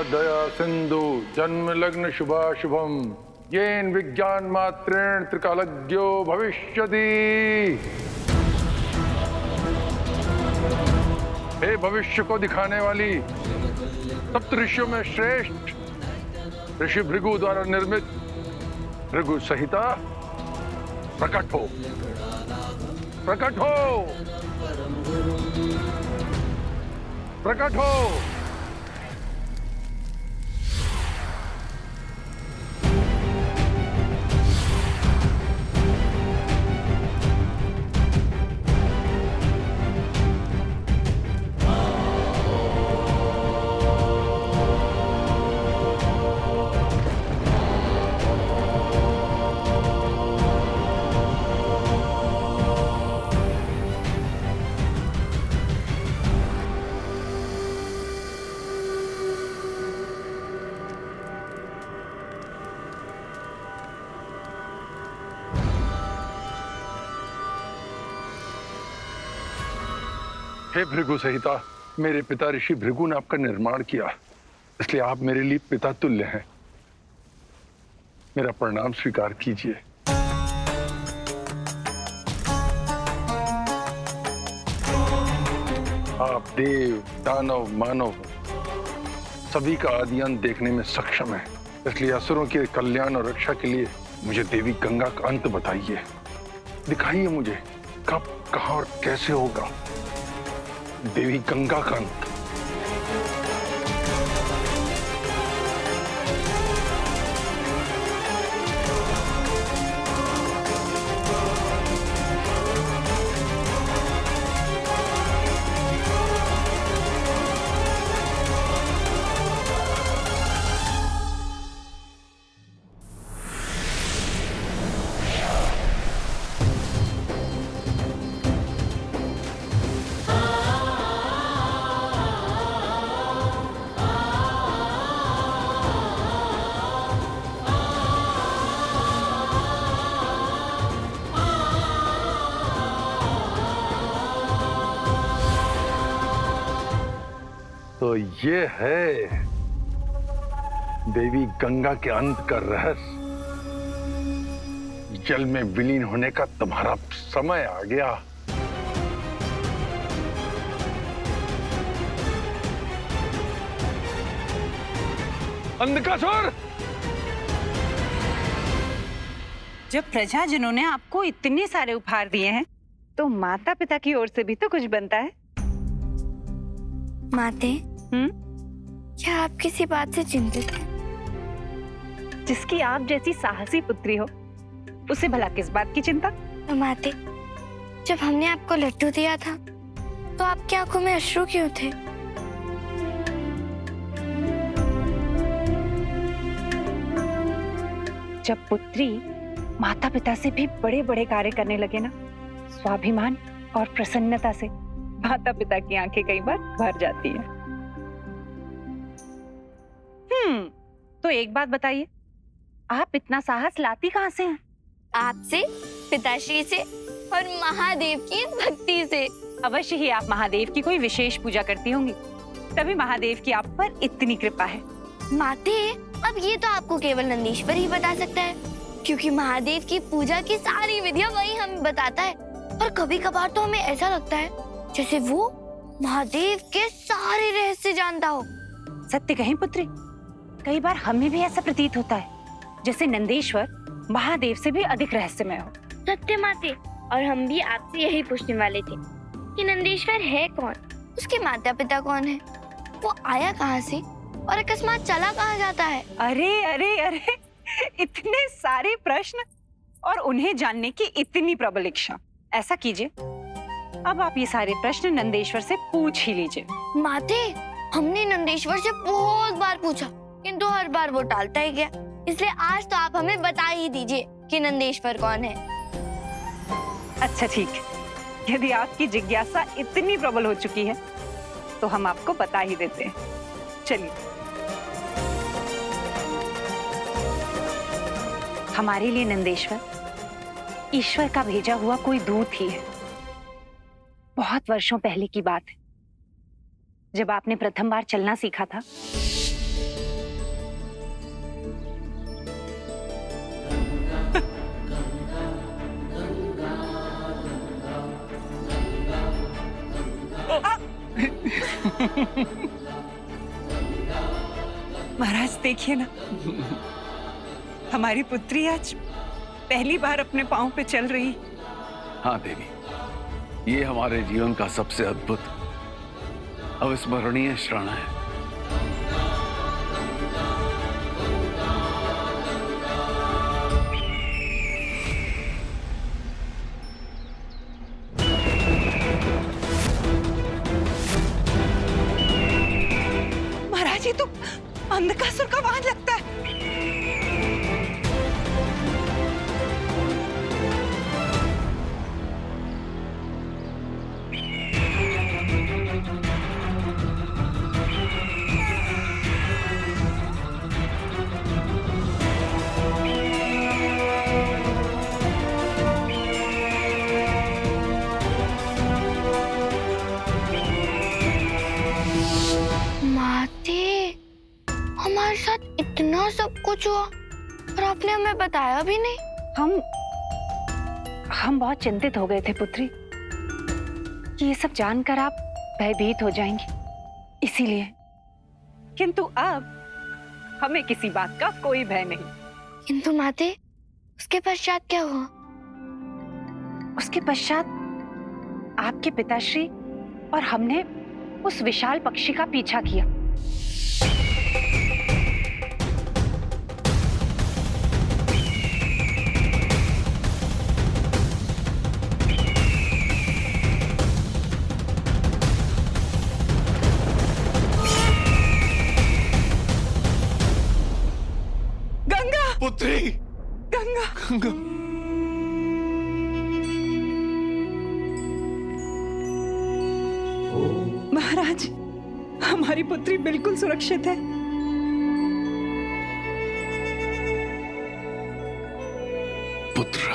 दया सिंधु जन्म लग्न शुभाशुभम येन विज्ञान मात्रेण त्रिकालज्ञो भविष्यति। हे भविष्य को दिखाने वाली सप्त ऋषियों में श्रेष्ठ ऋषि भृगु द्वारा निर्मित भृगु संहिता प्रकट हो, प्रकट हो, प्रकट हो। हे भृगु संहिता, मेरे पिता ऋषि भृगु ने आपका निर्माण किया, इसलिए आप मेरे लिए पिता तुल्य हैं। मेरा प्रणाम स्वीकार कीजिए। आप देव, दानव, मानव सभी का आदि अंत देखने में सक्षम है, इसलिए असुरों के कल्याण और रक्षा के लिए मुझे देवी गंगा का अंत बताइए। दिखाइए मुझे कब, कहां और कैसे होगा देवी गंगा का अंत। तो ये है देवी गंगा के अंत का रहस्य। जल में विलीन होने का तुम्हारा समय आ गया। अंधकासुर! जब प्रजाजनों ने आपको इतने सारे उपहार दिए हैं, तो माता पिता की ओर से भी तो कुछ बनता है। माते, क्या आप किसी बात से चिंतित हैं? जिसकी आप जैसी साहसी पुत्री हो, उसे भला किस बात की चिंता? तो माते, जब हमने आपको लड्डू दिया था, तो आपकी आंखों में अश्रु क्यों थे? जब पुत्री माता पिता से भी बड़े बड़े कार्य करने लगे ना, स्वाभिमान और प्रसन्नता से माता पिता की आंखें कई बार भर जाती हैं। तो एक बात बताइए, आप इतना साहस लाती कहां से हैं? आपसे, पिताश्री से और महादेव की भक्ति से। अवश्य ही आप महादेव की कोई विशेष पूजा करती होंगी, तभी महादेव की आप पर इतनी कृपा है। माते, अब ये तो आपको केवल नंदीश्वर ही बता सकता है, क्योंकि महादेव की पूजा की सारी विधियां वही हमें बताता है। और कभी कभार तो हमें ऐसा लगता है जैसे वो महादेव के सारे रहस्य जानता हो। सत्य कहीं पुत्री, कई बार हमें भी ऐसा प्रतीत होता है जैसे नंदेश्वर महादेव से भी अधिक रहस्यमय हो। सत्य माते, और हम भी आपसे यही पूछने वाले थे कि नंदेश्वर है कौन, उसके माता पिता कौन है, वो आया कहाँ से और अकस्मात चला कहाँ जाता है। अरे अरे अरे, इतने सारे प्रश्न और उन्हें जानने की इतनी प्रबल इच्छा। ऐसा कीजिए, अब आप ये सारे प्रश्न नंदेश्वर से पूछ ही लीजिए। माते, हमने नंदेश्वर से बहुत बार पूछा, किंतु हर बार वो टालता ही गया, इसलिए आज तो आप हमें बता ही दीजिए कि नंदेश्वर कौन है। अच्छा ठीक, यदि आपकी जिज्ञासा इतनी प्रबल हो चुकी है तो हम आपको बता ही देते हैं। चलिए, हमारे लिए नंदेश्वर ईश्वर का भेजा हुआ कोई दूत ही है। बहुत वर्षों पहले की बात है, जब आपने प्रथम बार चलना सीखा था, महाराज देखिए ना, हमारी पुत्री आज पहली बार अपने पांव पे चल रही। हाँ देवी, ये हमारे जीवन का सबसे अद्भुत अविस्मरणीय क्षण है। महाराज ये तो अंधकासुर का वाहन लगता है। हमारे साथ इतना सब कुछ हुआ और आपने हमें बताया भी नहीं। हम बहुत चिंतित हो गए थे पुत्री कि ये सब जानकर आप भयभीत हो जाएंगी, इसीलिए। किंतु अब हमें किसी बात का कोई भय नहीं। किंतु माते, उसके पश्चात क्या हुआ? उसके पश्चात आपके पिताश्री और हमने उस विशाल पक्षी का पीछा किया। गंगा! पुत्री! गंगा! गंगा! महाराज, हमारी पुत्री बिल्कुल सुरक्षित है। पुत्र,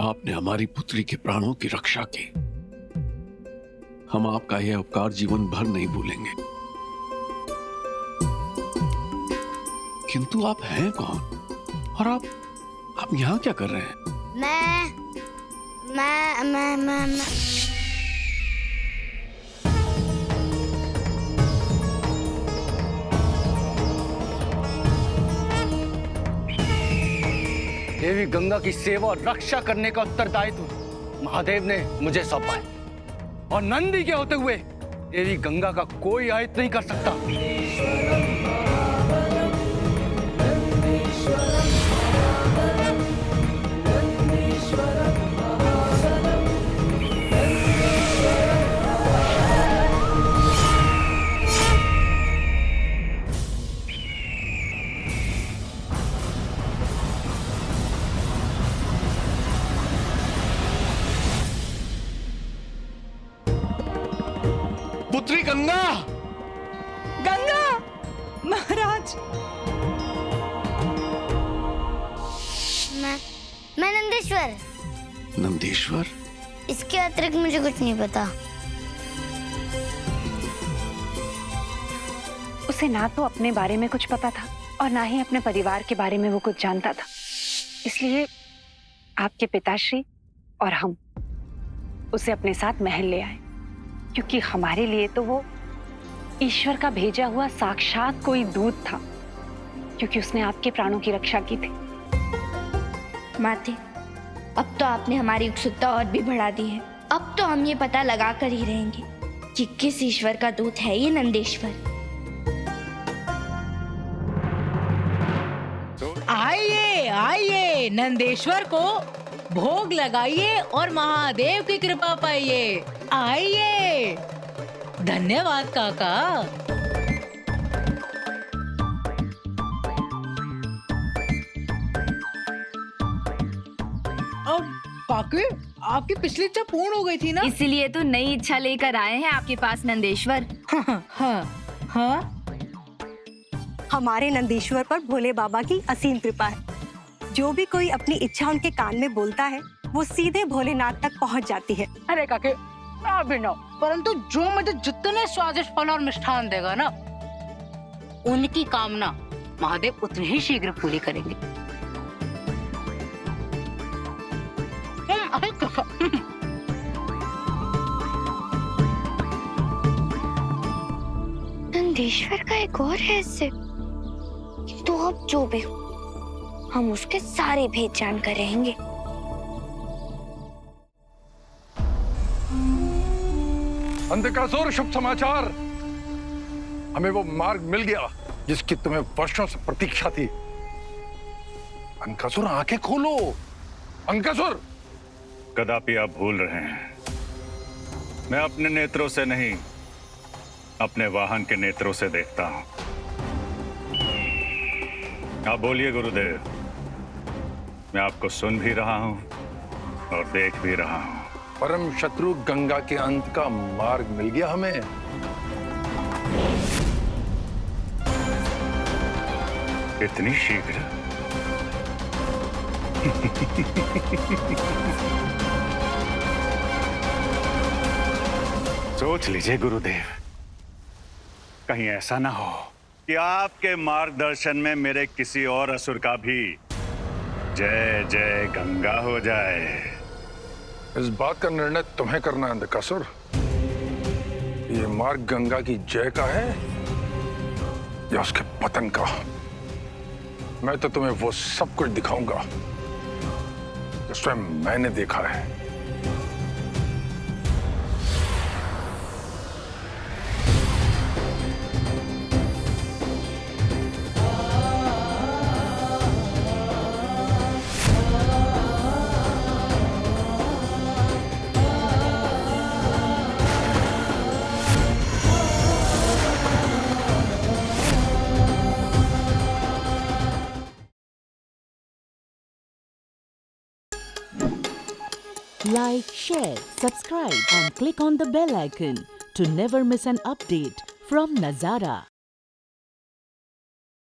आपने हमारी पुत्री के प्राणों की रक्षा की। हम आपका यह उपकार जीवन भर नहीं भूलेंगे। किंतु आप हैं कौन और आप यहाँ क्या कर रहे हैं? मैं देवी गंगा की सेवा और रक्षा करने का उत्तरदायित्व महादेव ने मुझे सौंपा है और नंदी के होते हुए देवी गंगा का कोई आयत नहीं कर सकता। पुत्री गंगा! गंगा! महाराज! मैं नंदेश्वर। नंदेश्वर? इसके अतिरिक्त मुझे कुछ नहीं पता। उसे ना तो अपने बारे में कुछ पता था और ना ही अपने परिवार के बारे में वो कुछ जानता था। इसलिए आपके पिताश्री और हम उसे अपने साथ महल ले आए, क्योंकि हमारे लिए तो वो ईश्वर का भेजा हुआ साक्षात कोई दूत था, क्योंकि उसने आपके प्राणों की रक्षा की थी। माते, अब तो आपने हमारी उत्सुकता और भी बढ़ा दी है। अब तो हम ये पता लगा कर ही रहेंगे कि किस ईश्वर का दूत है ये नंदेश्वर। आइए आइए, नंदेश्वर को भोग लगाइए और महादेव की कृपा पाइए। आइए। धन्यवाद काका। अब काके, आपकी पिछली इच्छा पूर्ण हो गई थी ना? इसीलिए तो नई इच्छा लेकर आए हैं आपके पास नंदेश्वर। हाँ। हमारे नंदीश्वर पर भोले बाबा की असीम कृपा है। जो भी कोई अपनी इच्छा उनके कान में बोलता है वो सीधे भोलेनाथ तक पहुंच जाती है। अरे काके, अभिनव, परंतु जो मुझे जितने स्वादिष्ट फल और मिष्ठान देगा ना, उनकी कामना महादेव उतनी ही शीघ्र पूरी करेंगे। नंदीश्वर का एक और रहस्य। तो अब जो भी हो, हम उसके सारे भेद जानकर रहेंगे। अंधकासुर, शुभ समाचार। हमें वो मार्ग मिल गया जिसकी तुम्हें वर्षों से प्रतीक्षा थी। अंधकासुर, आंखें खोलो। अंधकासुर, कदापि आप भूल रहे हैं। मैं अपने नेत्रों से नहीं, अपने वाहन के नेत्रों से देखता हूं। आप बोलिए गुरुदेव। मैं आपको सुन भी रहा हूं और देख भी रहा हूं। परम शत्रु गंगा के अंत का मार्ग मिल गया हमें। इतनी शीघ्र? सोच लीजिए गुरुदेव, कहीं ऐसा ना हो कि आपके मार्गदर्शन में मेरे किसी और असुर का भी जय जय गंगा हो जाए। इस बात का निर्णय तुम्हें करना है अंधकासुर। ये मार्ग गंगा की जय का है या उसके पतन का। मैं तो तुम्हें वो सब कुछ दिखाऊंगा जो स्वयं मैंने देखा है। Like, share, subscribe and click on the bell icon to never miss an update from Nazara.